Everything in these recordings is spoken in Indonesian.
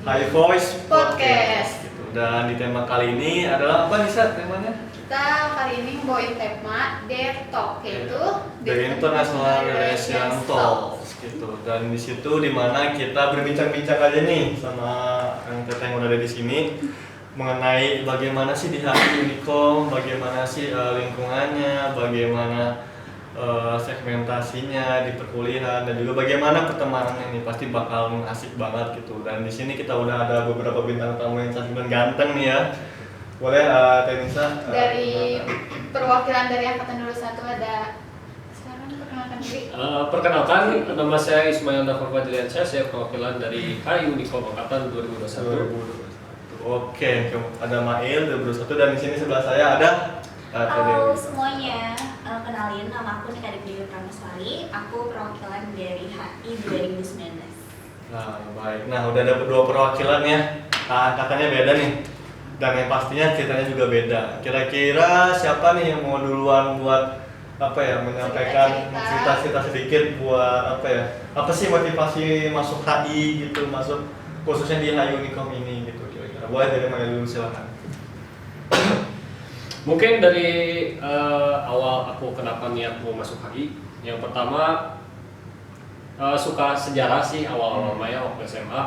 High Voice Podcast. Gitu. Dan di tema kali ini adalah apa Nisa temanya? Kita kali ini bawain tema Dare Talk, yaitu The International Relations Talks gitu. Dan di situ dimana kita berbincang-bincang aja nih sama Kang Teteh yang udah ada di sini mengenai bagaimana sih di HI Unicom, bagaimana sih lingkungannya, bagaimana segmentasinya di perkuliahan, dan juga bagaimana pertemanannya nih, pasti bakal asik banget gitu. Dan di sini kita udah ada beberapa bintang tamu yang cantik dan ganteng nih ya. Boleh Teh Nisa dari perwakilan dari Angkatan 21 ada. Silakan perkenalkan diri. Perkenalkan, nama saya Ismail Nafar Fadliansyah, saya perwakilan dari HI Unicom Angkatan 2021. Oke, ada Mail 2021 dan di sini sebelah saya ada Halo semuanya, kenalin nama aku Nika Dewi Prameswari, aku perwakilan dari HI 2019. Nah, baik. Nah, udah ada dua perwakilan ya. Angkatannya beda nih. Dan yang pastinya ceritanya juga beda. Kira-kira siapa nih yang mau duluan buat apa ya, menyampaikan cerita-cerita sedikit buat apa ya? Apa sih motivasi masuk HI gitu, masuk khususnya di HI Unicom ini gitu kira-kira. Boleh dari mana dulu, silakan. Mungkin dari awal aku kenapa niat mau masuk HI. Yang pertama suka sejarah sih awal maya waktu SMA.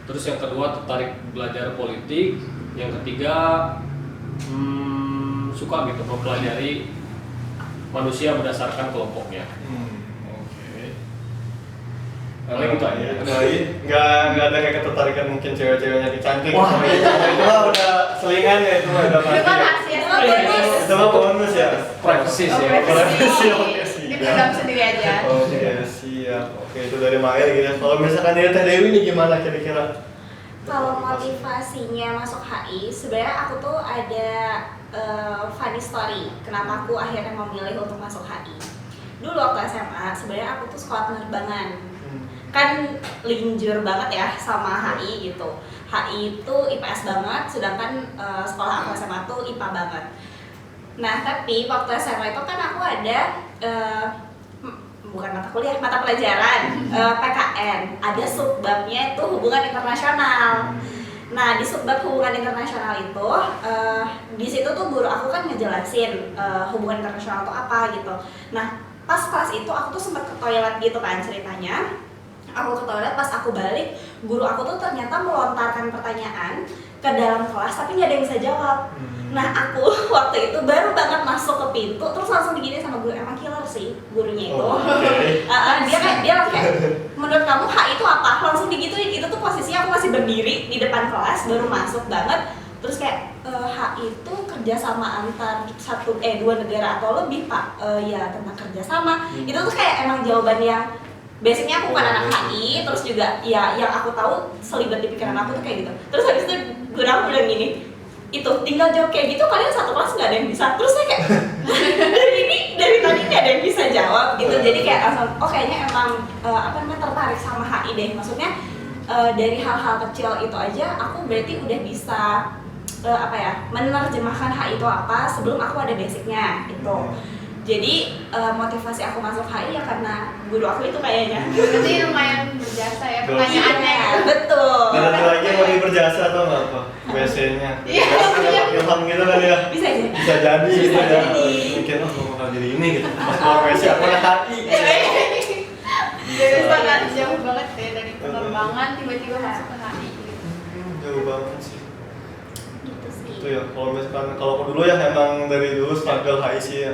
Terus yang kedua tertarik belajar politik. Yang ketiga suka gitu mempelajari manusia berdasarkan kelompoknya. Gitu aja. Nggak ada kayak ketertarikan mungkin cewek-ceweknya cantik. Wah, itu mah udah selingan ya, itu mah udah pasti. Itu kan rahasia, Itu mah bonus ya. Privacy sih. Privacy, oke, siap. Dipendam sendiri aja. Oke, siap. Oke, itu dari Mael gitu. Kalau misalkan dari Teh Dewi nih gimana kira-kira? Kalau motivasinya masuk HI, sebenarnya aku tuh ada funny story. Kenapa aku akhirnya memilih untuk masuk HI? Dulu waktu SMA, sebenarnya aku tuh sekolah penerbangan. Kan linjur banget ya sama HI gitu. HI itu IPS banget, sedangkan sekolah aku SMA tuh IPA banget. Nah, tapi waktu SMA itu kan aku ada bukan mata kuliah, mata pelajaran PKN. Ada subbabnya itu hubungan internasional. Nah, di subbab hubungan internasional itu di situ tuh guru aku kan ngejelasin hubungan internasional itu apa gitu. Nah, pas kelas itu aku tuh sempat ke toilet gitu kan ceritanya. Aku ke toilet, pas aku balik, guru aku tuh ternyata melontarkan pertanyaan ke dalam kelas tapi nggak ada yang bisa jawab. Nah, aku waktu itu baru banget masuk ke pintu, terus langsung digini sama guru, emang killer sih gurunya itu. Dia kayak menurut kamu HI itu apa? Langsung digituin. Itu tuh posisinya aku masih berdiri di depan kelas, baru masuk banget. Terus kayak HI itu kerjasama antar dua negara atau lebih pak, ya tentang kerjasama. Itu tuh kayak emang jawaban yang basicnya aku bukan anak HI, terus juga ya yang aku tahu selibet di pikiran aku tuh kayak gitu. Terus habis itu guru aku bilang gini, itu tinggal jawab kayak gitu, kalian satu kelas nggak ada yang bisa. Terus saya kayak dari tadi nggak ada yang bisa jawab gitu. Jadi kayak langsung kayaknya emang tertarik sama HI deh. Maksudnya dari hal-hal kecil itu aja aku berarti udah bisa menerjemahkan HI itu apa sebelum aku ada basicnya gitu. Jadi motivasi aku masuk HI ya karena guru aku itu kayaknya. Berarti lumayan berjasa ya pertanyaannya. Betul. Dan ada lagi yang mau berjasa atau nggak apa? WC-nya. Ilham gitu kan ya? Bisa jadi. Bisa jadi. Mungkin mau bakal jadi ini gitu. Masuk WC aku anak HI. Jadi sangat jauh banget ya dari penerbangan tiba-tiba masuk ke HI gitu. Jauh banget sih. Gitu sih. Itu ya, kalau aku dulu ya emang dari dulu struggle HI sih,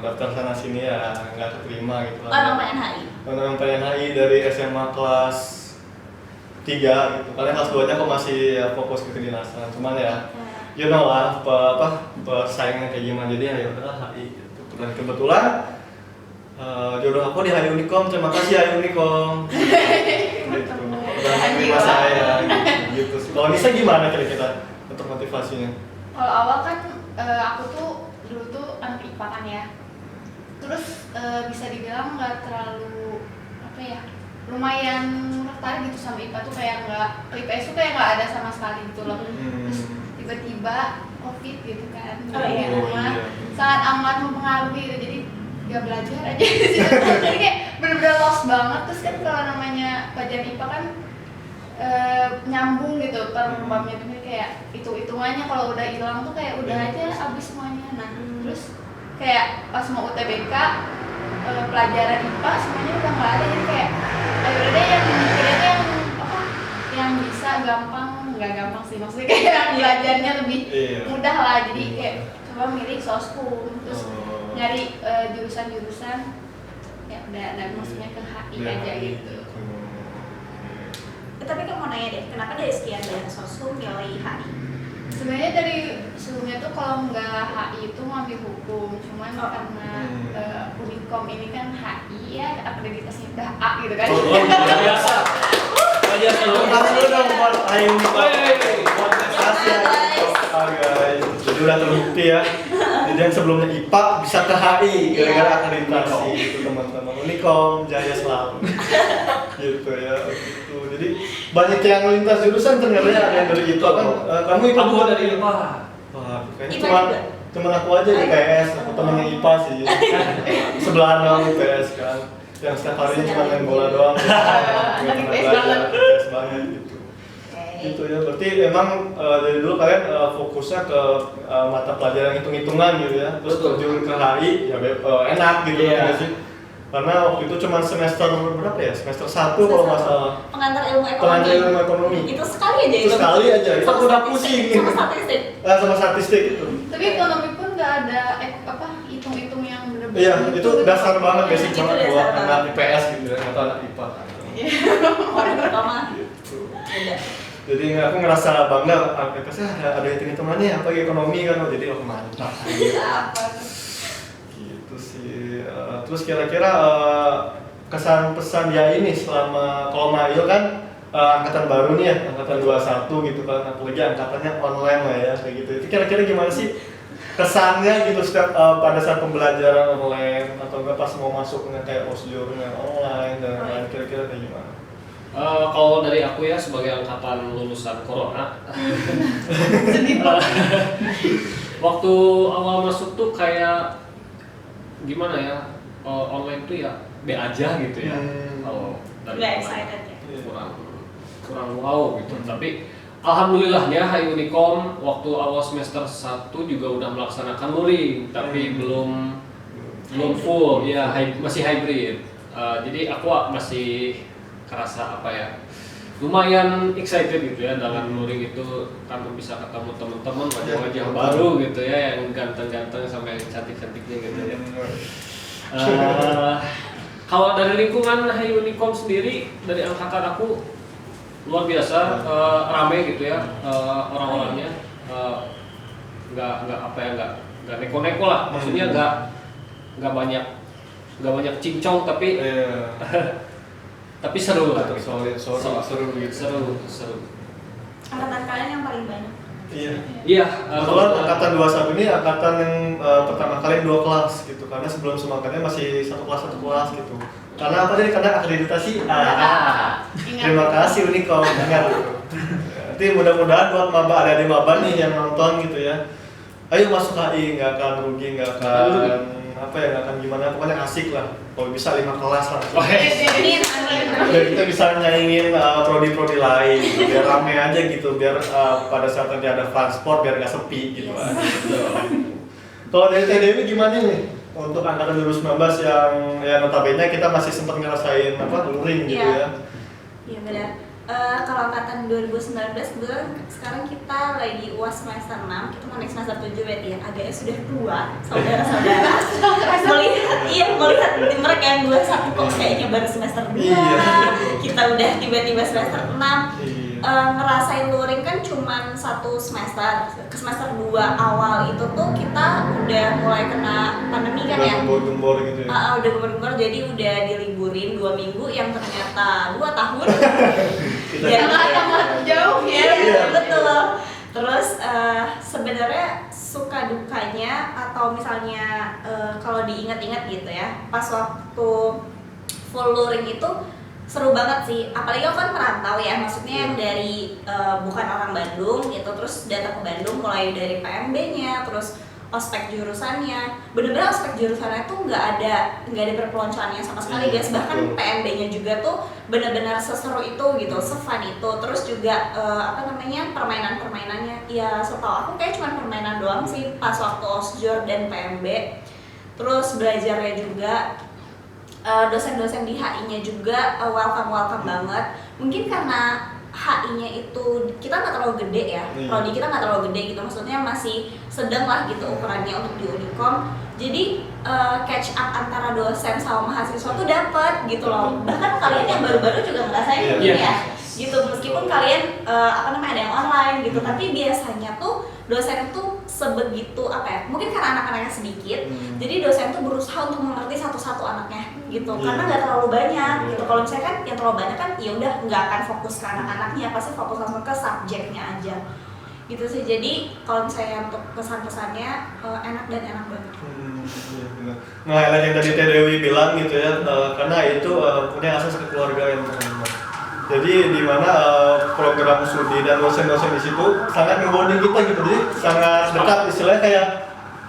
daftar sana sini ya nggak keterima gitu lah. Emang pengen HI? Emang pengen HI dari SMA kelas 3 gitu. Karena kelas 2 nya aku masih ya, fokus ke kedinasan. Cuman ya, you know lah, persaingan kayak gimana, jadi ya udahlah HI gitu. Dan kebetulan jodoh aku di HI Unicom, terima kasih HI Unicom. Gitu. Udah menerima saya gitu. Kalau Nisa gimana kira-kira untuk motivasinya? Kalau awal kan aku tuh dulu tuh anak IPA kan ya. Terus bisa dibilang nggak terlalu lumayan tertarik gitu sama IPA tuh, kayak nggak, IPS tuh kayak nggak ada sama sekali gitu loh. Terus tiba-tiba COVID gitu kan, di rumah sangat amat mempengaruhi gitu. Jadi gak belajar aja di situ. Jadi kayak bener-bener lost banget. Terus kan kalau namanya pelajaran IPA kan nyambung gitu per babnya tuh kayak hitungannya kalau udah hilang tuh kayak udah aja abis semuanya. Nah terus kayak pas mau UTBK pelajaran IPA semuanya udah nggak ada, jadi kayak ayo udah deh yang kayaknya yang bisa nggak gampang sih, maksudnya kayak belajarnya lebih mudah lah, jadi kayak coba milih soskum terus nyari jurusan-jurusan ya udah maksudnya ke HI aja gitu. Tapi kamu mau nanya deh, kenapa dari sekian banyak soskum milih HI? Sebenarnya dari sebelumnya tuh kalau nggak HI itu mau ambil hukum, cuman karena Unikom ini kan HI ya akreditasnya udah A gitu kan. Biasa. Biasa lu. Kasih dong buat Ayu buat prestasi guys. Jadi udah terbukti ya. Jadi yang sebelumnya IPA bisa ke HI gara-gara akreditasi itu teman-teman. Unikom jaya selalu. Gitu ya. Gitu. Jadi banyak yang lintas jurusan ternyata ada yang dari IPA kan. Kamu IPA Aku juga dari IPA. Wah, kayaknya cuman aku aja di IPS, aku temennya IPA sih. Sebelahan doang IPS kan. Yang setiap harinya cuma main bola doang. Nggak pernah belajar, IPS banget gitu. Gitu ya, berarti emang dari dulu kalian fokusnya ke mata pelajaran hitung-hitungan gitu ya. Terus terjun ke HI ya enak gitu ya sih. Karena waktu itu cuma semester berapa ya? Semester 1 kalau nggak salah. Pengantar ilmu ekonomi. Pengantar ilmu ekonomi. Itu sekali aja. Itu sekali aja. Itu aku udah pusing. Sama statistik. Sama statistik itu. Tapi ekonomi pun nggak ada hitung-hitung yang bener-bener. Iya, itu dasar banget, basic Itu banget dasar buat banget. anak IPS gitu ya, atau anak IPA. Orang pertama. Gitu. Udah. Jadi aku ngerasa bangga, IPS ada hitung-hitungannya apa ekonomi kan, jadi mantap. Gitu sih. Terus kira-kira kesan pesan ya ini selama kalau Mario kan angkatan baru nih ya, angkatan 21 gitu kan, apalagi angkatannya online lah ya kayak gitu. Itu kira-kira gimana sih kesannya gitu setiap pada saat pembelajaran online atau enggak pas mau masuknya kayak osjurnya online dan lain, kira-kira kayak gimana? Kalau dari aku ya sebagai angkatan lulusan corona, waktu awal masuk tuh kayak gimana ya, online tuh ya B aja gitu ya. Kalau dari Nggak online excited ya. kurang wow gitu. Tapi alhamdulillahnya HI Unikom waktu awal semester 1 juga udah melaksanakan luring, tapi belum full ya, masih hybrid. Jadi aku masih kerasa apa ya, lumayan excited gitu ya dengan luring itu, kan bisa ketemu teman-teman wajah-wajah baru gitu ya, yang ganteng-ganteng sampai cantik-cantiknya gitu ya. Kalau dari lingkungan HI Unikom sendiri, dari angkatan aku luar biasa, rame gitu ya, orang-orangnya, nggak neko-neko lah, maksudnya nggak banyak cincong, tapi tapi seru lah. Seru gitu. Seru. Angkatan kalian yang paling banyak. Iya. Kebetulan angkatan 21 ini angkatan yang pertama kali 2 kelas gitu, karena sebelum semuanya masih satu kelas gitu. Karena apa tadi? Karena akreditasi Terima kasih Unikom, ingat gitu. Nanti mudah-mudahan buat maba, ada di maba nih yang nonton gitu ya. Ayo masuk HI, nggak akan rugi, nggak akan gimana, pokoknya asik lah. Kalau bisa 5 kelas langsung. Biar kita bisa nyaingin prodi-prodi lain, biar rame aja gitu, biar pada saat nanti ada transport biar nggak sepi gitu. Kalau dari TDW gimana nih? Untuk angkatan 2019 yang ya notabene kita masih sempat ngerasain luring gitu ya. Iya benar. Kalau angkatan 2019 kebetulan sekarang kita lagi UAS semester 6, kita mau naik semester 7 berarti ya. Agaknya sudah tua saudara-saudara. melihat mereka yang 21 kok kayaknya baru semester 2. Kita udah tiba-tiba semester 6. Ngerasain luring kan cuman 1 semester. Ke semester 2 awal itu tuh kita udah mulai kena pandemi kan ya. Gembor gitu ya. Udah gembor-gembor, jadi udah diliburin 2 minggu yang ternyata 2 tahun. Sangat jauh ya. Iya, betul. Terus sebenarnya suka dukanya atau misalnya kalau diingat-ingat gitu ya, pas waktu full luring itu seru banget sih. Apalagi aku kan merantau ya, maksudnya yang dari bukan orang Bandung gitu, terus datang ke Bandung mulai dari PMB-nya, terus ospek jurusannya, bener-bener ospek jurusannya tuh nggak ada perpeloncoannya sama sekali guys. Bahkan PMB-nya juga tuh bener-bener seseru itu gitu, se-fun itu. Terus juga permainan-permainannya ya setahu aku kayak cuma permainan doang sih pas waktu osjur dan PMB. Terus belajarnya juga dosen-dosen di HI-nya juga welcome banget. Mungkin karena HI-nya itu kita nggak terlalu gede ya, kalau di kita nggak terlalu gede gitu, maksudnya masih sedang lah gitu ukurannya untuk di Unicom. Jadi catch up antara dosen sama mahasiswa tuh dapet gitu loh. Bahkan kalian yang baru-baru juga ngerasain mungkin ya, gitu. Meskipun kalian ada yang online gitu, tapi biasanya tuh dosen tuh sebegitu mungkin karena anak-anaknya sedikit, jadi dosen tuh berusaha untuk mengerti satu-satu anaknya gitu, karena nggak terlalu banyak gitu. Kalau misalnya kan yang terlalu banyak kan ya udah nggak akan fokus ke anak-anaknya, pasti fokus langsung ke subjeknya aja gitu sih. Jadi kalau misalnya untuk pesan-pesannya enak banget. Iya benar. Nah, yang tadi Teh Dewi bilang gitu ya, karena itu punya asas kekeluargaan. Jadi di mana program studi dan dosen-dosen di situ sangat ngebonding kita gitu, jadi sangat dekat, istilahnya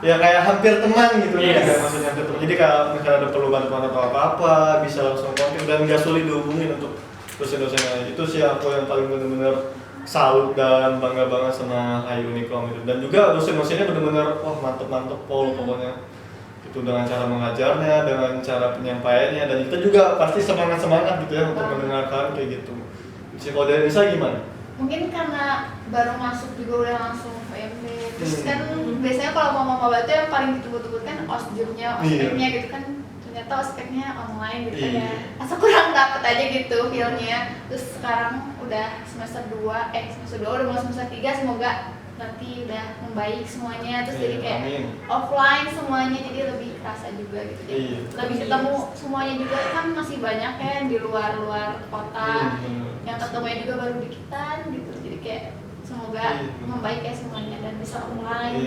kayak hampir teman gitu. Maksudnya gitu. Jadi kalau misalnya ada perlu bantuan atau apa-apa bisa langsung kontak dan nggak sulit dihubungin untuk dosen-dosennya. Itu sih aku yang paling benar-benar salut dan bangga banget sama HI Unicom itu. Dan juga dosen-dosennya benar-benar mantep pol pokoknya. Itu dengan cara mengajarnya, dengan cara penyampaiannya, dan kita juga pasti semangat gitu ya untuk mendengarkan kayak gitu. Kalau dari Nisa gimana? Mungkin karena baru masuk juga udah langsung PMB. Terus kan biasanya kalau mama batu yang paling ditunggu-tunggu kan ospeknya gitu kan, ternyata ospeknya online gitu kan ya. Masa kurang dapet aja gitu feel-nya. Terus sekarang udah semester 2 udah mau semester 3, semoga nanti udah membaik semuanya, terus jadi kayak offline semuanya, jadi lebih kerasa juga gitu, jadi lebih ketemu semuanya juga kan, masih banyak kan di luar kota yang ketemunya juga baru dikitan gitu, jadi kayak semoga membaik ya semuanya dan bisa online.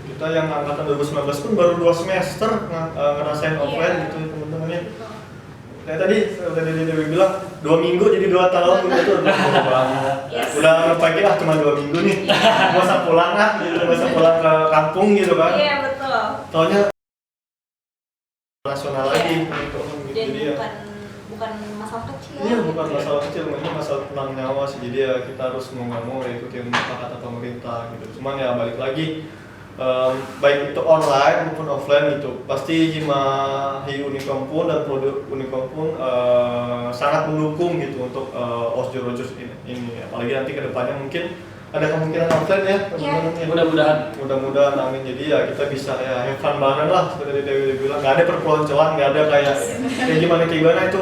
Kita yang angkatan 2019 pun baru 2 semester ngerasain offline gitu teman-temannya. Kayak tadi Dewi bilang 2 minggu jadi 2 tahun gitu, udah banget. Udah pagi cuma 2 minggu nih, nggak usah pulang gitu, nggak usah pulang ke kampung gitu kan. Iya betul. Taunya nasional lagi gitu. Jadi bukan masalah kecil. Iya bukan masalah kecil, ini masalah tentang nyawa sih. Jadi ya kita harus mau nggak mau ikutin kata pemerintah gitu. Cuman ya balik lagi. Baik itu online maupun offline gitu, pasti HI Unicom pun dan produk Unicom pun sangat mendukung gitu untuk osjur ini. Apalagi nanti kedepannya mungkin ada kemungkinan offline ya, mudah-mudahan amin. Jadi ya kita bisa ya have fun bareng lah, seperti Dewi bilang, nggak ada perpeloncoan, nggak ada kayak gimana itu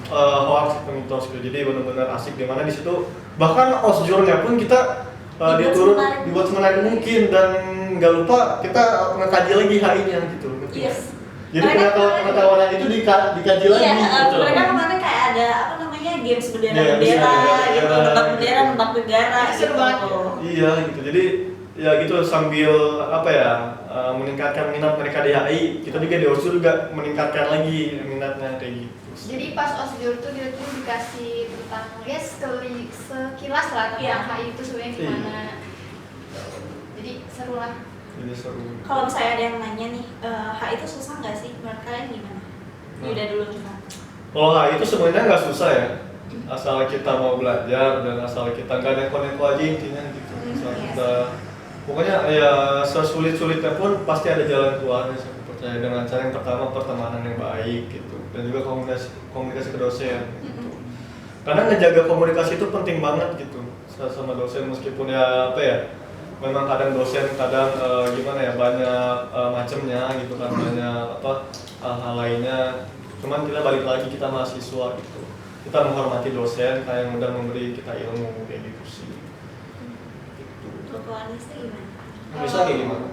hoax mitos gitu. Jadi benar-benar asik, dimana di situ bahkan osjurnya pun kita dibuat semenarik mungkin, dan nggak lupa kita mengkaji lagi HI-nya gitu. Jadi pengetahuan itu dikaji lagi. Gitu. Mereka kemarin kayak ada games bendera gitu, tentang negara. Seru banget. Iya gitu. Jadi ya gitu sambil meningkatkan minat mereka di HI, kita juga di OSJUR juga meningkatkan lagi minatnya kayak gitu. Jadi pas OSJUR tuh dia tuh dikasih tentang sekilas lah tentang HI itu sebenarnya gimana. Jadi seru lah. Kalau misalnya ada yang nanya nih, HI itu susah nggak sih? Menurut kalian gimana? Udah dulu kita. Kalau HI itu sebenarnya nggak susah ya, asal kita mau belajar dan asal kita nggak neko-neko aja intinya gitu. Asal kita, pokoknya ya sesulit-sulitnya pun pasti ada jalan keluarnya. Saya percaya dengan cara yang pertama pertemanan yang baik gitu, dan juga komunikasi ke dosen. Gitu. Karena ngejaga komunikasi itu penting banget gitu sama dosen, meskipun memang kadang dosen banyak macamnya gitu kan, banyak hal lainnya. Cuman kita balik lagi, kita mahasiswa gitu, kita menghormati dosen kayak yang udah memberi kita ilmu kayak gitu sih. Kalau Anissa gimana? Bisa kayak gimana?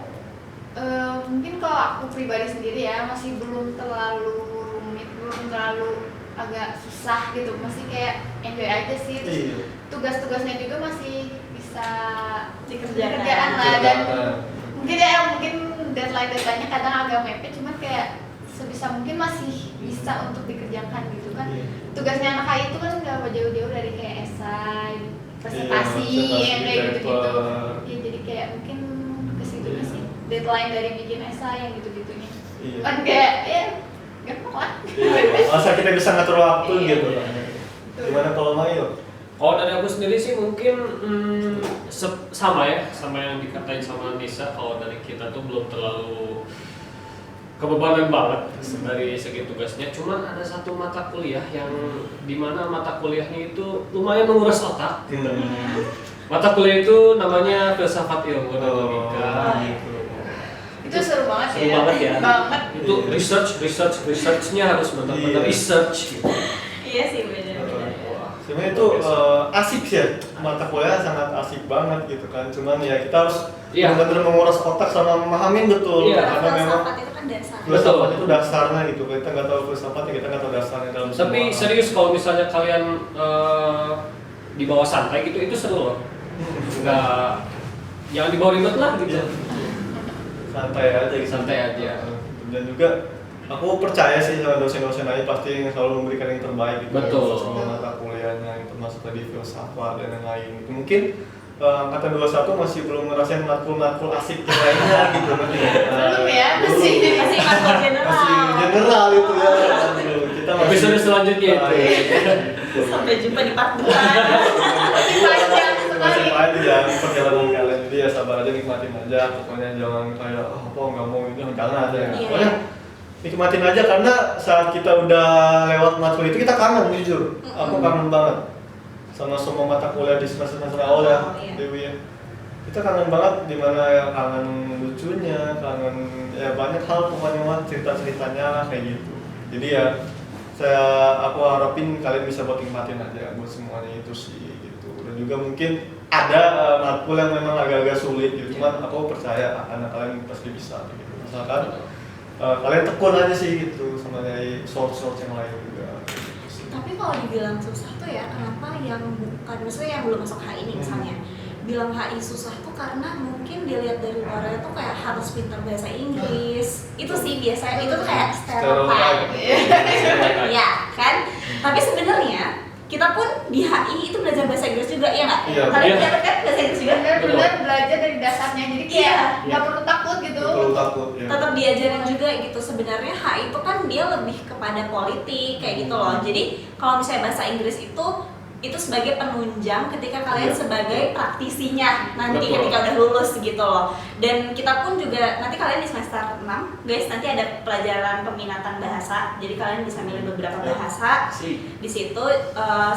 Mungkin kalau aku pribadi sendiri ya masih belum terlalu rumit, belum terlalu agak susah gitu, masih kayak enjoy aja sih. Terus tugas-tugasnya juga masih bisa dikerjakan lah, dan mungkin deadline-nya kadang agak mepet, cuman kayak sebisa mungkin masih bisa untuk dikerjakan gitu kan. Tugasnya anak HI itu kan nggak jauh-jauh dari kayak esai, presentasi yang kayak gitu-gitu. Ya jadi kayak mungkin ke situ sih. deadline dari bikin esai yang gitu-gitunya. Iya. Kan kayak ya gampang lah. Iya, masa kita bisa ngatur waktu Iya. gitu kan. Gimana kalau Mail? Kalau dari aku sendiri sih mungkin sama ya, sama yang dikatain sama Nisa. Kalau dari kita tuh belum terlalu kebebanan banget dari segi tugasnya. Cuman ada satu mata kuliah yang dimana mata kuliahnya itu lumayan menguras otak. Gitu. Mata kuliah itu namanya filsafat ilmu dan logika. Gitu. Itu seru banget Seru ya. banget ya. Banget. Itu researchnya harus benar-benar Iya. research. Gitu. Iya sih benar-benar. Sebenarnya itu asik sih ya, mata kuliah sangat asik banget gitu kan. Cuman ya kita harus Iya. benar-benar menguras otak sama memahamin betul. Iya. Karena memang Filsafat itu kan dasar. filsafat itu dasarnya gitu. Kita nggak tahu filsafatnya, kita nggak tahu dasarnya dalam Tapi semua. serius kalau misalnya kalian dibawa santai gitu itu seru loh. Enggak, jangan dibawa ribet lah gitu. Iya. Santai aja gitu. Santai aja. Dan juga aku percaya sih sama dosen-dosen aja pasti yang selalu memberikan yang terbaik gitu. Betul. Sama mata kuliahnya yang termasuk tadi filsafat dan yang lain. Itu mungkin angkatan 21 masih belum ngerasain matkul-matkul asik yang lainnya gitu nanti. Belum ya, masih. Masih matkul general. Masih general itu ya. Aduh, kita masih Episode selanjutnya itu. Gitu. Sampai jumpa di part 2. Masih panjang Masih sekali. panjang perjalanan kalian, jadi ya sabar aja, nikmatin aja. Pokoknya jangan kayak apa nggak mau ini, jangan aja ya. Iya. Pokoknya nikmatin aja karena saat kita udah lewat matkul itu kita kangen jujur. Aku kangen banget sama semua mata kuliah di semester awal ya, Iya. Dewi ya. Kita kangen banget dimana ya, kangen lucunya, kangen ya banyak hal pokoknya mah cerita-ceritanya kayak gitu. Jadi ya aku harapin kalian bisa buat nikmatin aja buat semuanya itu sih gitu. Dan juga mungkin ada matkul yang memang agak-agak sulit gitu, cuman aku percaya anak kalian pasti bisa gitu. Misalkan kalian tekun aja sih gitu sama dari source-source yang lain juga. Gitu sih. Tapi kalau dibilang susah tuh ya, kenapa yang bukan, maksudnya yang belum masuk HI nih misalnya, bilang HI susah tuh karena mungkin dilihat dari luarnya tuh kayak harus pintar bahasa Inggris. Itu sih biasanya, itu tuh kayak stereotype. Ya kan? Tapi sebenarnya kita pun di HI itu belajar bahasa Inggris juga, ya nggak? Iya. Kalian Iya. dapat kan bahasa Inggris juga? Benar-benar belajar dari dasarnya. Jadi kayak Iya. nggak perlu takut gitu. Betul takut ya. Tetap diajarin juga gitu. Sebenarnya HI itu kan dia lebih kepada politik kayak gitu loh. Jadi kalau misalnya bahasa Inggris itu sebagai penunjang ketika kalian Iya. sebagai praktisinya nanti Betul. ketika udah lulus gitu loh. Dan kita pun juga nanti kalian di semester 6 guys nanti ada pelajaran peminatan bahasa. Jadi kalian bisa milih beberapa bahasa. Di situ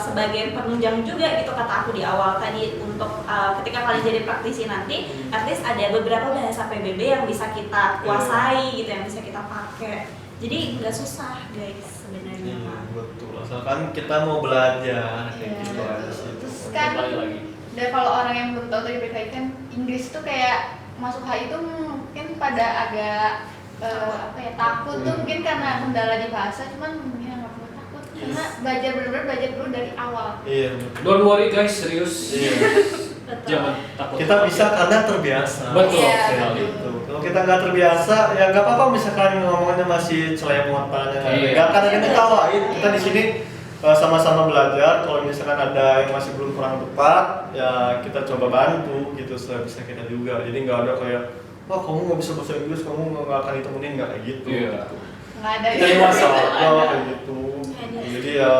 sebagai penunjang juga gitu kata aku di awal tadi untuk ketika kalian jadi praktisi nanti at least ada beberapa bahasa PBB yang bisa kita kuasai gitu, yang bisa kita pakai. Jadi nggak susah guys sebenarnya Iya, mah. betul. Asalkan kita mau belajar kayak Iya. gitu aja sih. Terus kan Kembali lagi. dan kalau orang yang belum tahu tadi berkait kan Inggris tuh kayak masuk HI itu mungkin pada agak apa ya, takut tuh mungkin karena kendala di bahasa, cuman mungkin nggak perlu takut karena belajar benar-benar belajar dulu dari awal. Iya, betul. Don't worry guys, serius. Iya. Betul. Jangan takut. Kita bisa karena terbiasa. Betul. Iya, Kayak betul. gitu. Kalau kita nggak terbiasa, ya nggak apa-apa misalkan ngomongnya masih celemotan, Iya. nggak akan ada yang ketawain. Kita di sini sama-sama belajar. Kalau misalkan ada yang masih belum kurang tepat, ya kita coba bantu gitu sebisa kita juga. Jadi nggak ada kayak, wah kamu nggak bisa bahasa Inggris, kamu nggak akan ditemenin, nggak kayak gitu. Iya. Gitu. Nggak ada Kita dewasa aja kayak gitu. Ada. Jadi ya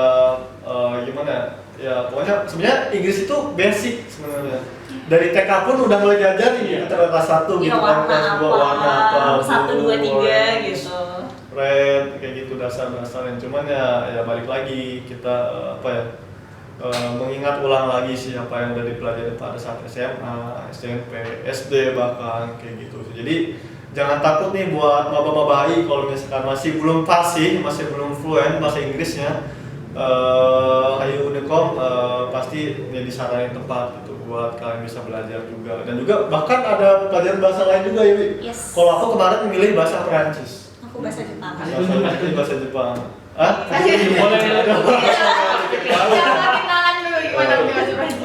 gimana? Ya pokoknya sebenarnya Inggris itu basic sebenarnya. Dari TK pun udah mulai diajarin ya, kita kelas 1 Iya, gitu kan, warna kelas 2 warna apa, apa, 1, 2, 3 blue, gitu. red kayak gitu dasar-dasar. Yang cuman ya balik lagi kita apa ya, mengingat ulang lagi sih apa yang udah dipelajari pada saat SMA, SMP, SD bahkan kayak gitu. Jadi jangan takut nih buat maba-maba HI kalau misalkan masih belum fasih, masih belum fluent bahasa Inggrisnya. Ayo Unicom pasti jadi saran yang tepat gitu buat kalian bisa belajar juga. Dan juga bahkan ada pelajaran bahasa lain juga ya, Wi. Yes. Kalau aku kemarin memilih bahasa Perancis. Aku bahasa Jepang. Bahasa Jepang. Hah? Boleh. Jangan kenalan dulu gimana nih Mas Ibrahim.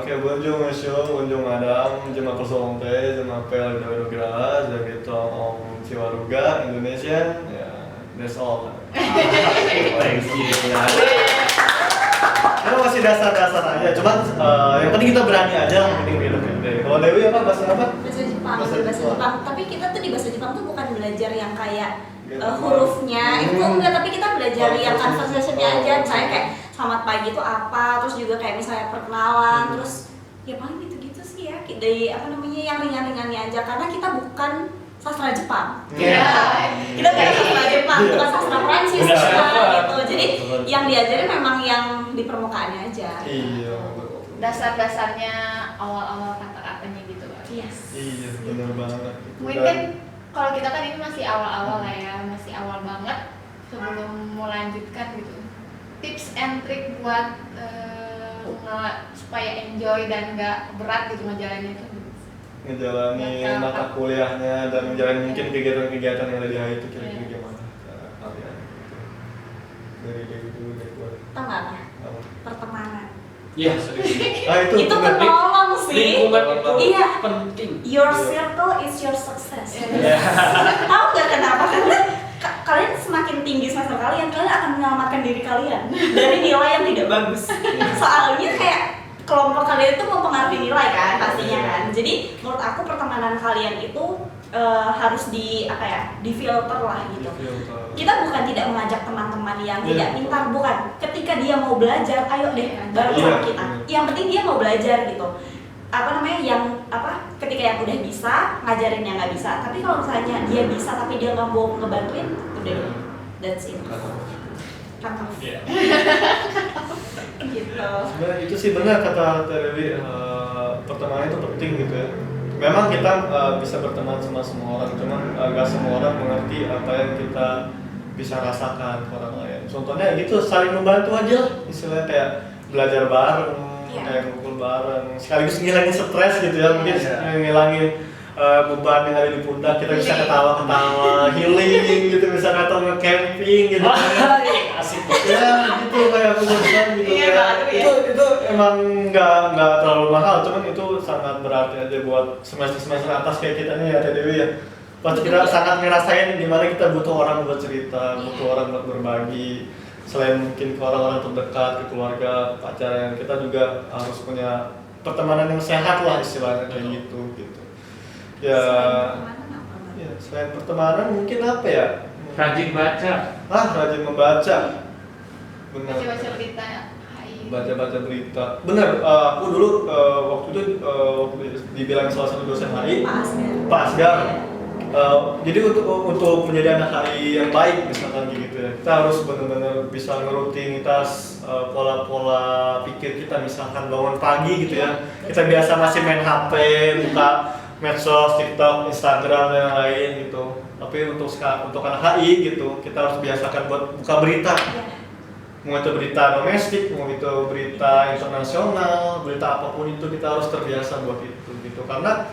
Oke, bonjour monsieur, bonjour madame, je m'appelle Sorompe, je m'appelle David Ogra, j'habite en Ciwaruga, Indonesia. Ya, that's all. Karena masih dasar-dasar aja, cuman yang penting kita berani aja, yang penting kita pede. Kalau Dewi apa bahasa apa? Bahasa Jepang. Jepang, Bahasa ambil bahasa Jepang. Jepang. Tapi kita tuh di bahasa Jepang tuh bukan belajar yang kayak Gak hurufnya, itu enggak, tapi kita belajar yang Conversation. conversation-nya aja. Misalnya kayak selamat pagi itu apa, terus juga kayak misalnya perkenalan, terus ya paling gitu-gitu sih ya. Dari apa namanya yang ringan-ringannya aja, karena kita bukan sastra Jepang. Iya. Kita bukan sastra Jepang, Iya. bukan sastra Prancis Benar. gitu. Jadi yang diajarin memang yang di permukaannya aja. Iya. Dasar-dasarnya awal-awal kata-katanya gitu kan. Yes. Iya, benar banget. Mungkin kan kalau kita kan ini masih awal-awal lah ya, masih awal banget sebelum melanjutkan gitu. Tips and trick buat supaya enjoy dan nggak berat gitu ngejalanin itu. ngejalanin mata kuliahnya dan menjalani mungkin kegiatan-kegiatan yang ada di HI itu kira-kira Iya. gimana kalian gitu. Dari dulu dari gua. Tahu nggak apa? Apa? Pertemanan. Iya, serius. Itu benar. menolong sih. Lingkungan itu Iya. penting. Your circle is your success. Iya. Tahu nggak kenapa? Karena kalian semakin tinggi semester kalian akan menyelamatkan diri kalian dari nilai yang tidak bagus. Soalnya kayak kelompok kalian itu mempengaruhi nilai kan pastinya kan. Jadi menurut aku pertemanan kalian itu harus difilter lah gitu. Kita bukan tidak mengajak teman-teman yang Iya. tidak pintar, bukan. Ketika dia mau belajar, ayo deh bareng Iya. sama kita. Yang penting dia mau belajar gitu. Ketika yang udah bisa ngajarin yang nggak bisa. Tapi kalau misalnya dia bisa tapi dia nggak mau ngebantuin, udah deh. That's it. Contoh. Iya. Gitu. Sebenarnya itu sih benar kata Dewi, pertemanan itu penting gitu ya. Memang kita bisa berteman sama semua orang, cuman gak semua orang mengerti apa yang kita bisa rasakan ke orang lain. Contohnya gitu, saling membantu aja lah, istilahnya kayak belajar bareng, Iya. kayak ngumpul bareng, sekaligus ngilangin stres gitu ya, mungkin ngilangin beban yang ada di pundak, kita bisa ketawa-ketawa, healing gitu, bisa atau camping gitu. Asik Ya gitu kayak kemudian gitu Iya, ya. baru ya. Itu emang nggak terlalu mahal, cuman itu sangat berarti aja buat semester atas kayak kita nih ya Teh Dewi ya. Pasti kita sangat ngerasain dimana kita butuh orang buat cerita, butuh orang buat berbagi. Selain mungkin ke orang-orang terdekat, ke keluarga, pacar, kita juga harus punya pertemanan yang sehat lah istilahnya kayak gitu. Ya, selain pertemanan mungkin apa ya? Rajin baca. Rajin membaca. Benar. Baca-baca berita HI. Baca-baca berita. Benar. Aku dulu waktu itu dibilang salah satu dosen HI, Pak Asgar. Jadi untuk menjadi anak HI yang baik misalkan gitu ya, kita harus benar-benar bisa ngerutinitas pola-pola pikir kita, misalkan bangun pagi gitu ya, kita biasa masih main HP, buka medsos, TikTok, Instagram dan lain gitu. Tapi untuk anak HI gitu, kita harus biasakan buat buka berita. Mau itu berita domestik, mau itu berita internasional, berita apapun itu kita harus terbiasa buat itu gitu. Karena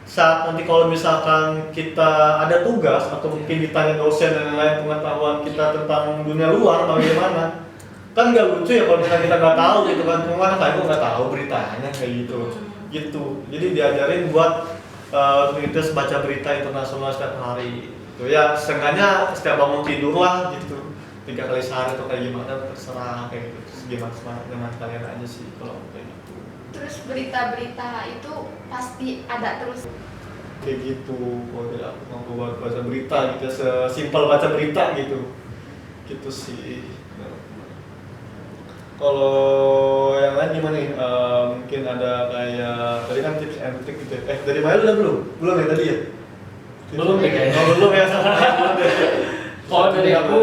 saat nanti kalau misalkan kita ada tugas atau mungkin ditanya dosen dan lain-lain pengetahuan kita tentang dunia luar bagaimana, kan nggak lucu ya kalau misalnya kita nggak tahu gitu kan, cuma anak HI nggak tahu beritanya kayak gitu. Jadi diajarin buat terus baca berita internasional setiap hari gitu ya, setengahnya setiap bangun tidur lah gitu, 3 kali sehari atau kayak gimana terserah kayak gitu, gimana dengan kalian aja sih kalau kayak gitu. Terus berita-berita itu pasti ada terus. Kayak gitu, kalau tidak mampu baca berita gitu, sesimpel baca berita gitu sih. Kalau yang lain gimana nih? Mungkin ada kayak tadi kan tips and trick gitu ya. Dari Maya udah belum ya tadi ya? Belum deh kayaknya. Belum ya sama. Kalau dari aku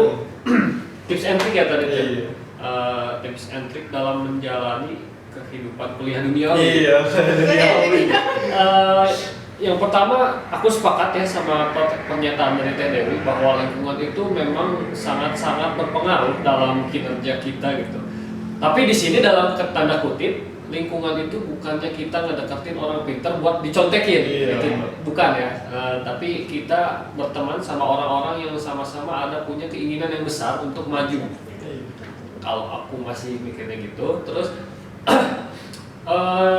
tips and trick ya tadi. Iya. Tips and trick dalam menjalani kehidupan kuliah dunia. Iya. Yang pertama, aku sepakat ya sama pernyataan dari Teh Dewi bahwa lingkungan itu memang sangat-sangat berpengaruh dalam kinerja kita gitu. Tapi di sini dalam tanda kutip, lingkungan itu bukannya kita ngedekatin orang pintar buat dicontekin, Iya. gitu. Bukan ya. Tapi kita berteman sama orang-orang yang sama-sama ada punya keinginan yang besar untuk maju. Kalau aku masih mikirnya gitu, terus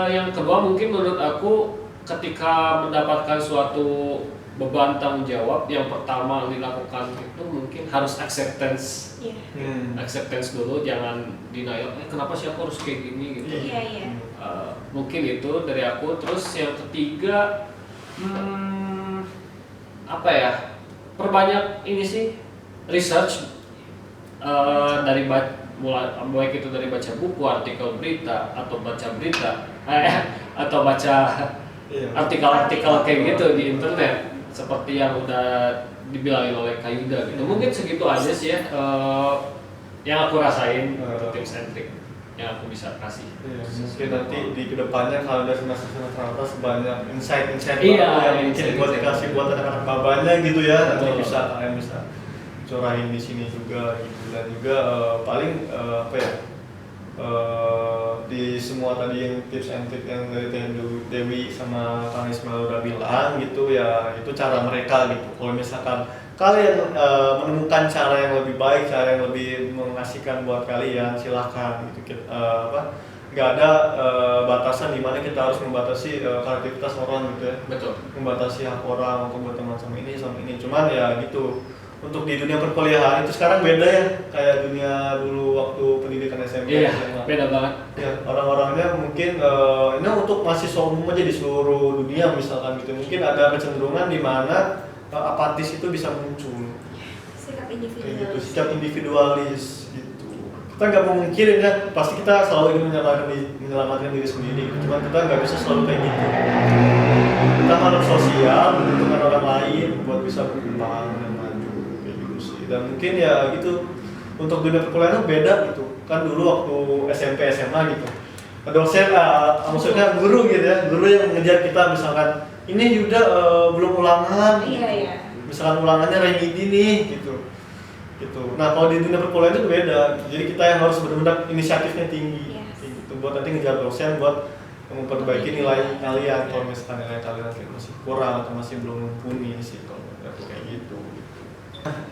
yang kedua mungkin menurut aku ketika mendapatkan suatu beban tanggung jawab, yang pertama dilakukan itu mungkin harus acceptance. Acceptance dulu, jangan denial. Kenapa sih aku harus kayak gini gitu. Iya. Mungkin itu dari aku. Terus yang ketiga Apa ya? Perbanyak ini sih research dari mulai itu dari baca buku, artikel berita atau baca berita atau baca artikel-artikel kayak gitu di internet seperti yang udah dibilangin oleh Kayuda gitu. Mungkin segitu aja sih ya yang aku rasain untuk tips and trick yang aku bisa kasih. Iya, mungkin nanti di kedepannya kalau ada semester-semester atas banyak insight-insight Iya, baru yang mungkin buat insight. dikasih buat anak-anak babanya gitu ya. Nanti Betul. bisa kalian bisa curahin di sini juga gitu, dan juga paling apa ya, di semua tadi yang tips and trick yang dari Teh Dewi sama Kang Ismail udah bilang gitu ya, itu cara mereka gitu. Kalau misalkan kalian menemukan cara yang lebih baik, cara yang lebih mengasihkan buat kalian, silahkan gitu. Nggak ada batasan di mana kita harus membatasi kreativitas orang gitu ya, Betul. membatasi hak orang untuk berteman sama ini. Cuman ya gitu, untuk di dunia perkuliahan itu sekarang beda ya, kayak dunia dulu waktu pendidikan SMP. Iya, SMA. beda banget. Ya, orang-orangnya mungkin ini untuk mahasiswa umum aja di seluruh dunia misalkan gitu, mungkin ada kecenderungan di mana apatis itu bisa muncul Sikap kayak gitu, individualis. sikap individualis gitu. Kita nggak mau mungkirin ya, pasti kita selalu ingin menyelamatkan diri sendiri, cuman kita nggak bisa selalu kayak gitu. Kita makhluk sosial, membutuhkan orang lain buat bisa berkembang dan maju kayak gitu sih. Dan mungkin ya gitu, untuk dunia perkuliahan itu beda gitu kan. Dulu waktu SMP SMA gitu, dosen maksudnya guru gitu ya, guru yang mengejar kita misalkan ini Yuda belum ulangan, Iya. misalkan ulangannya remedi nih gitu. Nah kalau di dunia perkuliahan itu beda, jadi kita yang harus benar-benar inisiatifnya tinggi, Yes. gitu. Buat nanti ngejar dosen buat memperbaiki nilai kalian. Kalau misalkan nilai kalian masih kurang atau masih belum mumpuni sih kalau menurut aku kayak gitu.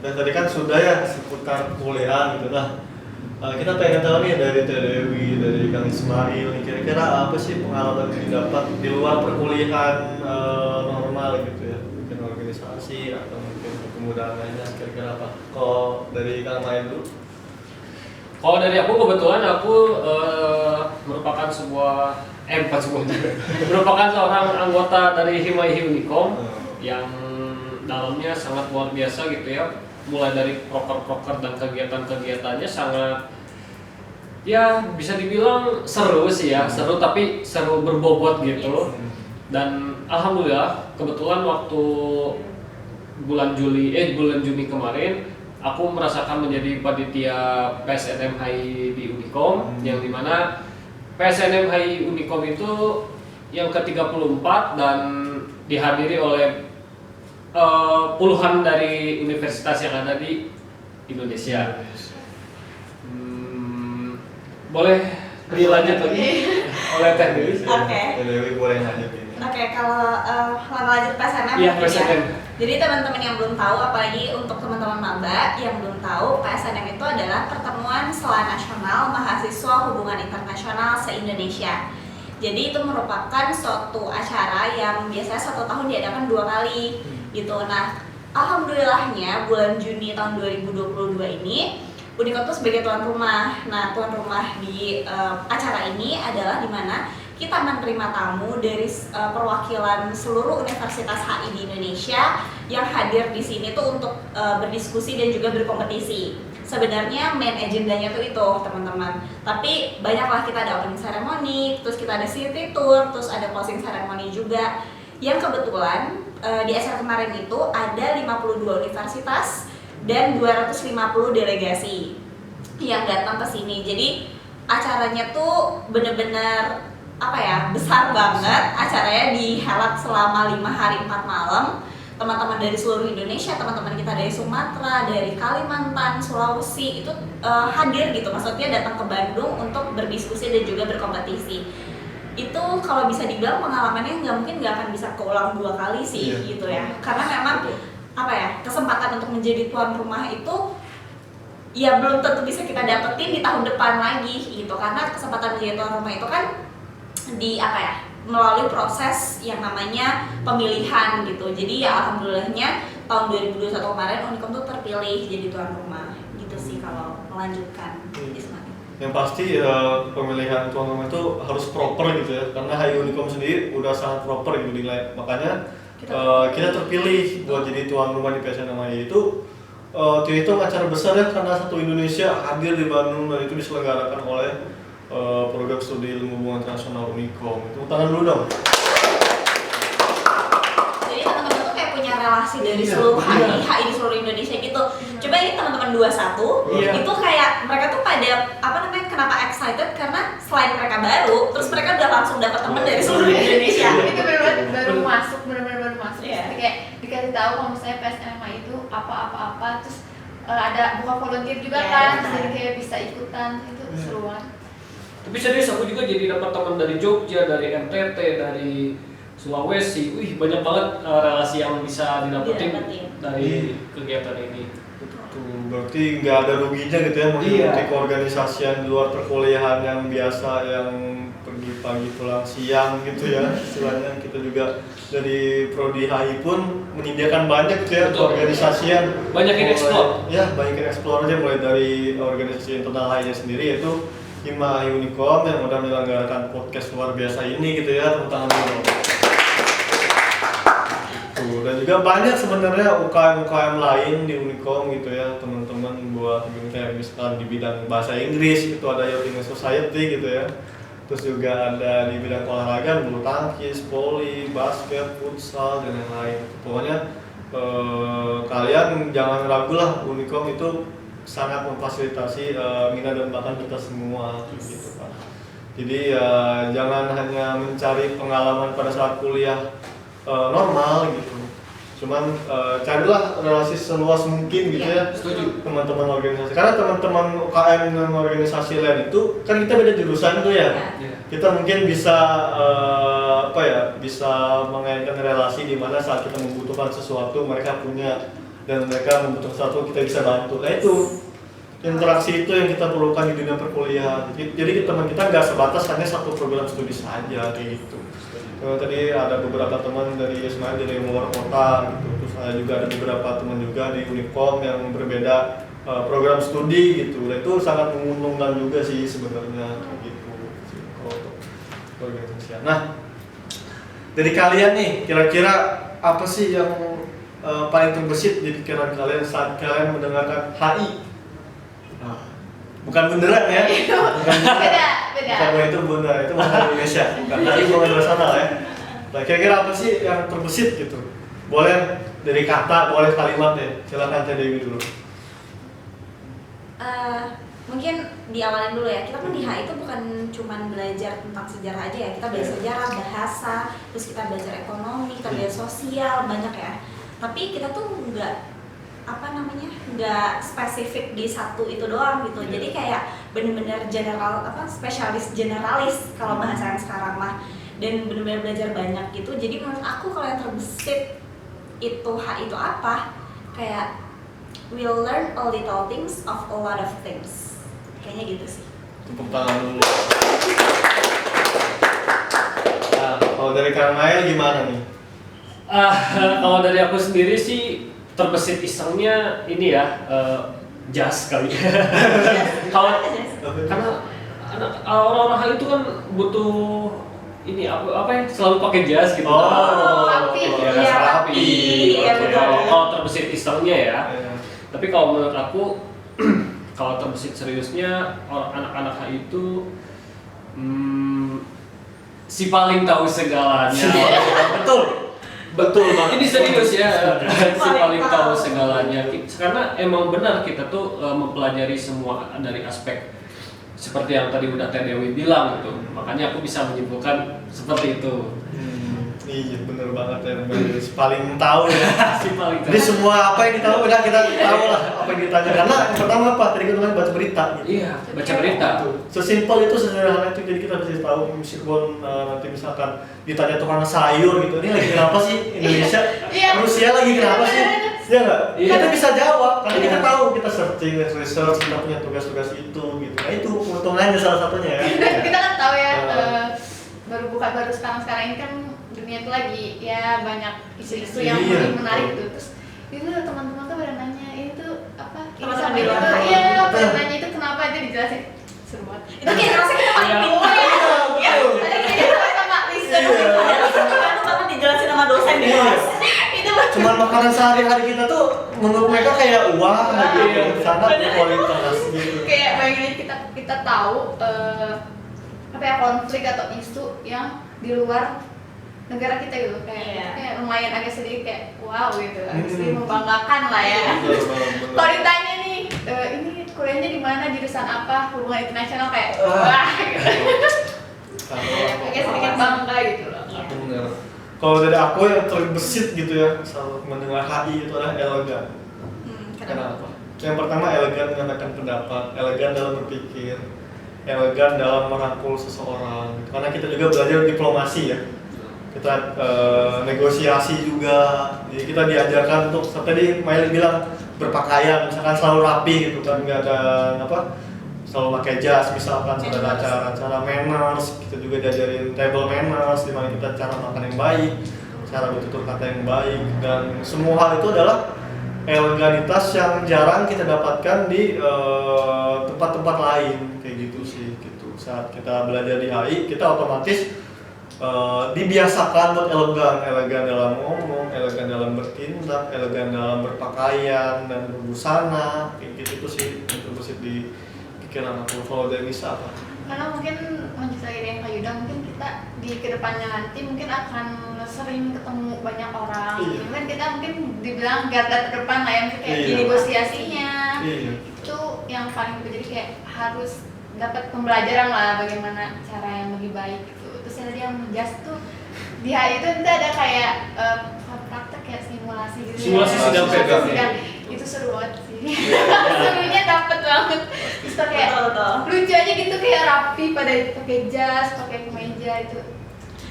Dan tadi kan sudah ya seputar perkuliahan gitu. Nah kita pengen tahu nih dari Teh Dewi, dari Kang Ismail, nih, kira-kira apa sih pengalaman yang didapat di luar perkuliahan normal gitu ya, mungkin organisasi atau mungkin kemudahan lainnya, kira-kira apa? Kalau dari Kang Main dulu. Kalau dari aku kebetulan aku merupakan merupakan seorang anggota dari Himaihi Unicom yang dalamnya sangat luar biasa gitu ya. Mulai dari proker-proker dan kegiatan-kegiatannya sangat ya bisa dibilang seru sih ya, seru tapi seru berbobot gitu. Dan alhamdulillah kebetulan waktu bulan Juni kemarin aku merasakan menjadi panitia PSNM HI di Unicom, yang dimana PSNM HI Unicom itu yang ke-34 dan dihadiri oleh puluhan dari universitas yang ada di Indonesia. Boleh dilanjut lagi oleh Teh Dewi? Oke. Teh Dewi boleh lanjutin. Oke, kalau lanjut PSNM Iya, mungkin PSNM. Jadi teman-teman yang belum tahu, apalagi untuk teman-teman maba yang belum tahu, PSNM itu adalah pertemuan sekolah nasional mahasiswa hubungan internasional se-Indonesia. Jadi itu merupakan suatu acara yang biasanya 1 tahun diadakan 2 kali gitu. Nah, alhamdulillahnya bulan Juni tahun 2022 ini Unicom tuh sebagai tuan rumah. Nah, tuan rumah di acara ini adalah dimana kita menerima tamu dari perwakilan seluruh universitas HI di Indonesia yang hadir di sini tuh untuk berdiskusi dan juga berkompetisi. Sebenarnya main agendanya tuh itu, teman-teman. Tapi banyaklah, kita ada opening ceremony, terus kita ada city tour, terus ada closing ceremony juga. Yang kebetulan di acara kemarin itu ada 52 universitas dan 250 delegasi yang datang ke sini. Jadi acaranya tuh bener-bener besar banget. Acaranya dihelat selama 5 hari 4 malam. Teman-teman dari seluruh Indonesia, teman-teman kita dari Sumatera, dari Kalimantan, Sulawesi itu hadir gitu. Maksudnya datang ke Bandung untuk berdiskusi dan juga berkompetisi. Itu kalau bisa dibilang pengalamannya mungkin nggak akan bisa keulang 2 kali sih gitu ya. Karena memang kesempatan untuk menjadi tuan rumah itu ya belum tentu bisa kita dapetin di tahun depan lagi gitu. Karena kesempatan menjadi tuan rumah itu kan melalui proses yang namanya pemilihan gitu. Jadi ya alhamdulillahnya tahun 2021 kemarin Unicom tuh terpilih jadi tuan rumah gitu sih kalau melanjutkan Ismail. Yang pasti pemilihan tuan rumah itu harus proper gitu ya, karena HI Unicom sendiri udah sangat proper gitu dinilai. Makanya kita terpilih buat jadi tuan rumah di PSNMI itu terhitung acara besar ya, karena satu Indonesia hadir di Bandung dan itu diselenggarakan oleh program studi ilmu hubungan internasional Unicom. Tepuk tangan dulu dong. Jadi teman-teman tuh kayak punya relasi dari seluruh HI di seluruh Indonesia gitu. Coba ini teman-teman 21 itu kayak mereka tuh pada kenapa excited karena selain mereka baru, terus mereka udah langsung dapat teman dari seluruh Indonesia. Itu benar-benar baru masuk. Iya. Jadi kayak dikasih tahu kalau misalnya PSNMI itu apa-apa, terus ada buka volunteer juga kan, jadi kayak bisa ikutan, itu seru banget. Tapi serius aku juga jadi dapat teman dari Jogja, dari NTT, dari Sulawesi. Wih, banyak banget relasi yang bisa didapetin dari kegiatan ini. Betul, berarti nggak ada ruginya gitu ya mengikuti keorganisasian di luar perkuliahan yang biasa, yang pergi pagi pulang siang gitu ya. Istilahnya kita juga dari Prodi HI pun menyediakan banyak gitu ya keorganisasian. Banyakin explore. Ya, banyakin explore aja, mulai dari organisasi internal HI sendiri yaitu Hima Unicom yang udah menyelenggarakan podcast luar biasa ini gitu ya, tepuk tangan dulu. Dan juga banyak sebenarnya UKM lain di Unicom gitu ya, teman-teman buat kayak misalkan di bidang bahasa Inggris itu ada Youth Society gitu ya. Terus juga ada di bidang olahraga, bulu tangkis, voli, basket, futsal dan lain-lain. Pokoknya kalian jangan ragu lah, Unicom itu sangat memfasilitasi minat dan bakat kita semua gitu Pak. Jadi jangan hanya mencari pengalaman pada saat kuliah normal gitu. Cuman carilah relasi seluas mungkin gitu ya. Setuju. Teman-teman organisasi. Karena teman-teman UKM dan organisasi lain itu kan kita beda jurusan tuh ya. Kita mungkin bisa bisa mengaitkan relasi di mana saat kita membutuhkan sesuatu mereka punya, dan mereka membutuhkan sesuatu kita bisa bantu. Nah itu interaksi itu yang kita perlukan di dunia perkuliahan. Jadi teman kita nggak sebatas hanya satu program studi saja kayak gitu. Tadi ada beberapa teman dari Ismail dari luar kota gitu. Terus saya juga ada beberapa teman juga di Unicom yang berbeda program studi gitu. Nah, itu sangat menguntungkan juga sih sebenarnya gitu. Organisasi. Nah, dari kalian nih kira-kira apa sih yang paling terbesit di pikiran kalian saat kalian mendengarkan HI? Bukan beneran ya? Bukan Beda. Bukan itu bener, itu bahasa Indonesia. Bukan HI bukan internasional ya. Nah, kira-kira apa sih yang terbesit gitu? Boleh dari kata, boleh kalimat ya. Silakan Teh Dewi dulu. Mungkin diawalin dulu ya. Kita kan di HI itu bukan cuma belajar tentang sejarah aja ya. Kita belajar sejarah, bahasa, terus kita belajar ekonomi, kita belajar sosial, banyak ya. Tapi kita tuh nggak spesifik di satu itu doang gitu. Jadi kayak bener-bener spesialis generalis kalau bahasa yang sekarang lah. Dan bener-bener belajar banyak gitu. Jadi menurut aku kalau yang terbesit itu HI itu apa? Kayak we'll learn a little things of a lot of things. Kayaknya gitu sih. Tepuk tangan dulu. Nah, kalau dari Kang Mael gimana nih? Kalau dari aku sendiri sih terbesit isengnya ini ya, jas kali. Kalau karena orang-orang hal itu kan butuh ini apa ya, selalu pakai jas gitu. Rapi. Rapi. Kalau terbesit isengnya ya. Tapi kalau menurut aku kalau terbesit seriusnya anak-anak HI itu si paling tahu segalanya. Betul banget. Ini serius ya. Si paling tahu segalanya. Karena emang benar kita tuh mempelajari semua dari aspek seperti yang tadi udah Teh Dewi bilang gitu. Makanya aku bisa menyimpulkan seperti itu. Iya bener banget ya, si paling tahu ya. Si paling tahu. Jadi semua apa yang ditahu udah kita tahu lah apa yang ditanya. Karena yang pertama apa? Tadi kita baca berita. Gitu. Iya, baca berita. Sesimpel itu, sesederhana itu, jadi kita bisa tahu meskipun nanti misalkan ditanya tukang sayur gitu, ini lagi kenapa sih Indonesia? Rusia lagi kenapa sih? Iya nggak? Kita bisa jawab, karena kita tahu, kita searching, research, kita punya tugas-tugas itu gitu. Nah itu keuntungannya salah satunya ya. Kita kan tahu ya, baru sekarang ini kan dunia itu lagi ya banyak isu-isu yang menarik gitu. Terus itu teman-teman tuh pada nanya ini tuh apa? Teman-teman di luar. Iya, pada nanya itu kenapa, aja dijelasin. Seru banget. Itu kayak ngerasa kita paling bingung ya. Iya. Ada kayaknya sama riset. Padahal itu kan banget dijelasin sama dosen di kelas. cuman makanan sehari-hari kita tuh menurut mereka kayak wah gitu, sangat berkualitas gitu. Kayak bayangin kita tahu apa ya, konflik atau isu yang di luar negara kita gitu, kayak lumayan agak sedikit kayak wow gitu, sih membanggakan lah ya. Kalau ditanya nih, ini kuliahnya di mana, jurusan apa, hubungan internasional, kayak wah gitu. Kayak sedikit bangga gitu loh. Bener. Kalau dari aku yang terbesit gitu ya, selalu mendengar HI itu adalah elegan. Kenapa? Yang pertama elegan menyampaikan pendapat, elegan dalam berpikir, elegan dalam merangkul seseorang. Karena kita juga belajar diplomasi ya. Kita negosiasi juga, jadi kita diajarkan untuk tadi Mail bilang berpakaian, misalkan selalu rapi gitu kan, nggak ada apa, selalu pakai jas misalkan, ada acara manners, kita juga diajarin table manners, dimana kita cara makan yang baik, cara bertutur kata yang baik, dan semua hal itu adalah eleganitas yang jarang kita dapatkan di tempat-tempat lain kayak gitu sih gitu. Saat kita belajar di HI, kita otomatis dibiasakan buat elegan dalam ngomong, elegan dalam bertindak, elegan dalam berpakaian dan berbusana, kayak gitu sih itu terbesit di pikiran aku. Kalau dari Nisa apa? Karena mungkin lanjut lagi dari Kak Yuda, mungkin kita di kedepannya nanti mungkin akan sering ketemu banyak orang. Mungkin kita mungkin dibilang garda terdepan lah yang kayak di negosiasinya. Itu yang paling jadi kayak harus dapat pembelajaran lah bagaimana cara yang lebih baik gitu. Terus yang tadi yang just tuh di HI itu nanti ada kayak praktek kayak simulasi gitu. Simulasi sidang PKP. Itu seru banget sih. Serunya dapet banget. Terus kayak lucu aja gitu, kayak rapi pada pakai jas, pakai kemeja itu.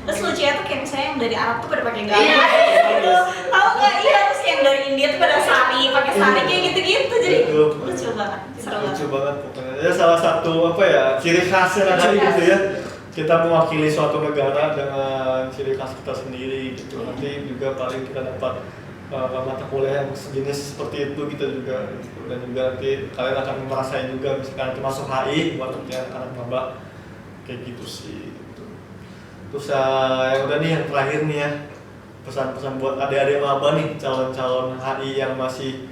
Terus lucunya tuh kayak misalnya yang dari Arab tuh pada pakai gaun gitu. Tahu nggak? Iya, terus yang dari India tuh pada sari, pakai sari kayak gitu-gitu. Jadi lucu banget, seru banget. Lucu banget pokoknya. Ya salah satu apa ya, ciri khasnya nanti gitu ya. Kita mewakili suatu negara dengan ciri khas kita sendiri gitu. Nanti juga paling kita dapat mata kuliah yang sejenis seperti itu kita juga gitu. Dan juga nanti kalian akan merasain juga misalkan nanti masuk HI buat yang anak maba kayak gitu sih gitu. Terus yang udah nih yang terakhir nih ya, pesan-pesan buat adik-adik maba nih, calon-calon HI yang masih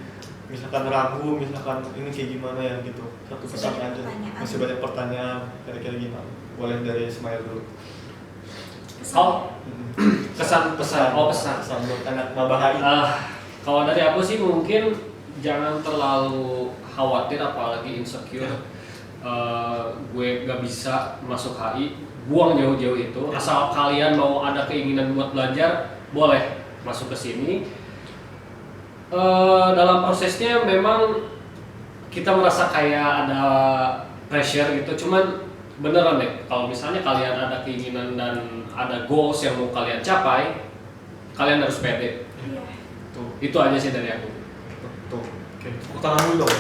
misalkan ragu, misalkan ini kayak gimana ya gitu. Satu pesan aja. Masih banyak pertanyaan, kira-kira gimana? Boleh dari Ismail dulu. Pesan buat anak maba HI. Kalau dari aku sih mungkin jangan terlalu khawatir apalagi insecure. Gue gak bisa masuk HI, buang jauh-jauh itu. Asal kalian mau ada keinginan buat belajar, boleh masuk ke sini. Dalam prosesnya memang kita merasa kayak ada pressure gitu, cuman beneran deh, kalau misalnya kalian ada keinginan dan ada goals yang mau kalian capai, kalian harus pede. Tuh, itu aja sih dari aku. Tuh, oke. Tepuk tangan dulu dong.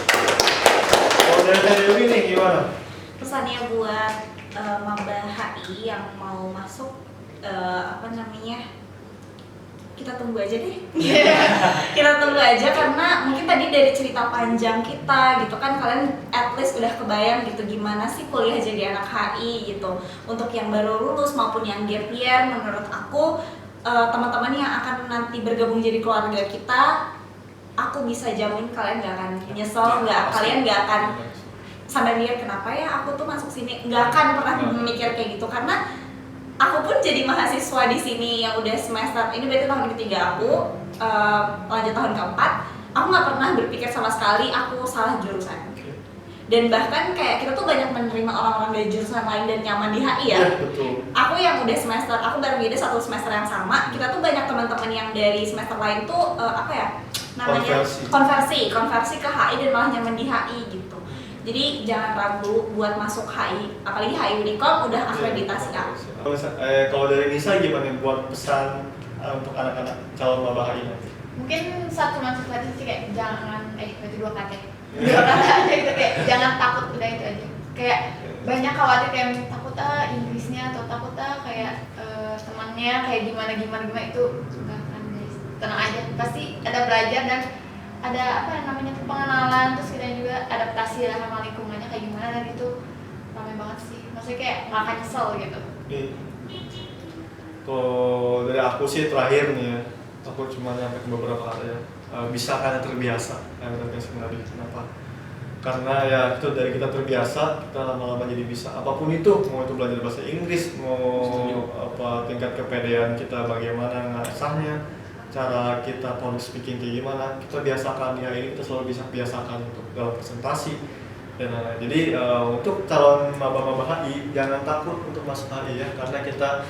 Kalau dari Dewi nih gimana? Pesannya buat maba HI yang mau masuk kita tunggu aja deh. Kita tunggu aja karena mungkin tadi dari cerita panjang kita gitu kan, kalian at least udah kebayang gitu gimana sih kuliah jadi anak HI gitu. Untuk yang baru lulus maupun yang gap year, menurut aku teman-teman yang akan nanti bergabung jadi keluarga kita, aku bisa jamin kalian gak akan nyesel, kalian gak akan sampai lihat kenapa ya aku tuh masuk sini, nggak akan pernah memikir kayak gitu. Karena aku pun jadi mahasiswa di sini yang udah semester ini, berarti tahun ketiga aku, lanjut tahun keempat, aku nggak pernah berpikir sama sekali aku salah jurusan. Dan bahkan kayak kita tuh banyak menerima orang-orang dari jurusan lain dan nyaman di HI ya. Betul. Aku yang udah semester, aku bareng dia satu semester yang sama, kita tuh banyak teman-teman yang dari semester lain tuh namanya konversi ke HI dan malah nyaman di HI gitu. Jadi jangan ragu buat masuk HI, apalagi HI Unicom udah akreditasi A. Kalau dari Nisa gimana buat pesan untuk anak-anak calon maba HI nanti? Mungkin satu masuk lagi sih kayak jangan berarti dua kata aja gitu, kayak jangan takut, udah itu aja. Kayak banyak khawatir kayak takut Inggrisnya atau takut kayak temannya kayak gimana itu enggak kan guys. Tenang aja, pasti ada belajar dan ada pengenalan, terus kita juga adaptasi lah sama lingkungannya kayak gimana, dan itu ramai banget sih. Maksudnya kayak nggak akan nyesel gitu. Kalau dari aku sih terakhir nih ya, aku cuma nyampe ke beberapa kata ya. Bisa karena terbiasa, sebenarnya kenapa? Karena ya itu dari kita terbiasa, kita lama-lama jadi bisa. Apapun itu, mau itu belajar bahasa Inggris, mau apa tingkat kepedean kita bagaimana ngasahnya, cara kita public speaking kayak gimana, kita biasakan ya ini kita selalu bisa biasakan untuk dalam presentasi dan lain-lain. Jadi untuk calon maba-maba HI jangan takut untuk masuk HI ya, karena kita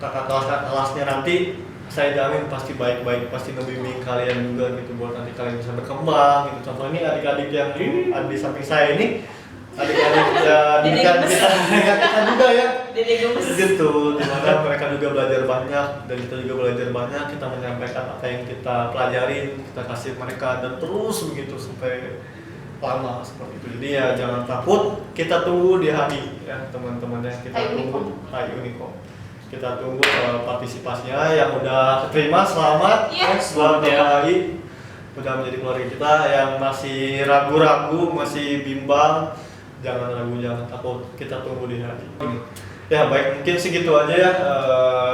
kakak kelasnya nanti saya jamin pasti baik-baik, pasti ngebimbing kalian juga gitu buat nanti kalian bisa berkembang gitu. Contoh ini adik-adik yang ada di samping saya ini, adik-adik didikan kita juga ya. Gitu, dimana mereka juga belajar banyak dan kita juga belajar banyak, kita menyampaikan apa yang kita pelajarin, kita kasih mereka dan terus begitu sampai lama seperti itu. Jadi ya jangan takut, kita tunggu di HI ya teman-teman yang kita tunggu HI Unikom. Kita tunggu partisipasinya yang udah terima, selamat selamat ya HI udah menjadi keluarga kita. Yang masih ragu-ragu, masih bimbang, jangan ragu, jangan takut, kita tunggu di HI. Ya baik, mungkin segitu aja ya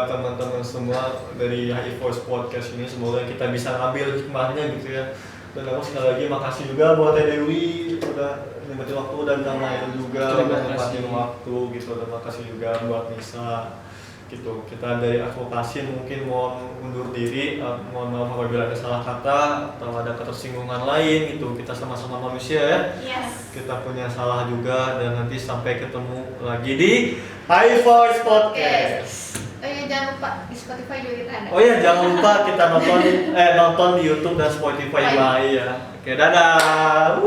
teman-teman semua dari HI Voice Podcast ini. Semoga kita bisa ngambil hikmahnya gitu ya. Dan aku sekali lagi makasih juga buat Teh Dewi udah nyempetin waktu dan Kang Mail juga udah nyempetin waktu gitu. Dan makasih juga buat Nisa gitu. Kita dari advokasi mungkin mohon undur diri, mohon maaf apabila ada salah kata atau ada ketersinggungan lain gitu. Kita sama-sama manusia ya. Kita punya salah juga dan nanti sampai ketemu lagi di HI Voice Podcast. Oh iya, jangan lupa di Spotify juga kita ada. Oh iya, jangan lupa kita nonton di YouTube dan Spotify ya. Oke, dadah.